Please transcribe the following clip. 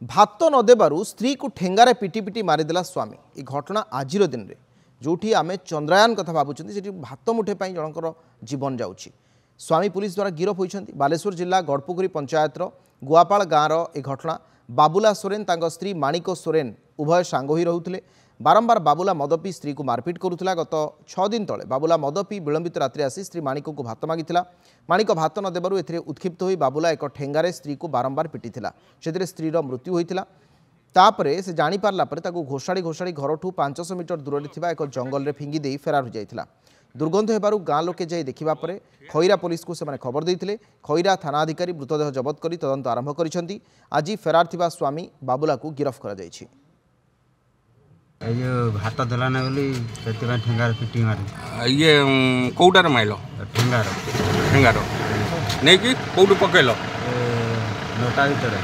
भात नदेबारु स्त्री को ठेंगारे पिटी पिटी मारिदेला स्वामी। ये घटना आजिर दिन में जोठी आम चंद्रायन कथा भावुं से भात मुठे जनकर जीवन जाऊँगी। स्वामी पुलिस द्वारा गिरफ होती। बालेश्वर जिला गड़पुकुरी पंचायतर गुआपाड़ गाँवर यह घटना। बाबुला सोरेन तांको स्त्री माणिक सोरेन उभय सांग ही रोते। बारंबार बाबुला मद पी स्त्री को मारपिट करुला। गत 6 दिन तले बाबुला मद पी विलंबित रात्रि आसी स्त्री माणिक को भात मागिथिला। माणिक भात न देबारु एथिरे उत्क्षिप्त होई बाबुला एक ठेंगारे स्त्री को बारंबार पिटिथिला। सेथिरे स्त्रीर मृत्यु होइथिला। तापरे से जानि पारला परे ताकू घोषाड़ी घोषाड़ी घरठू 500 मीटर दूर थिबा एक जंगल रे फिंगी देई फेरार हो जाइथिला। दुर्गंध हेबारु गाँ लोके जाई देखिबा परे खैरा पुलिस को सेमाने खबर देइथिले। खैरा थाना अधिकारी मृतदेह जबत करी तदंत आरंभ करिसेंती। आज फेरार थिबा स्वामी बाबुला को गिरफ करा जाइछि। ये भात देला ना बोली सेतिबा ठेंगार पिटी मारे। ये कोउटार माइलो ठेंगार ठेंगार नै कि कोउटु पकेलो लोटा भीतर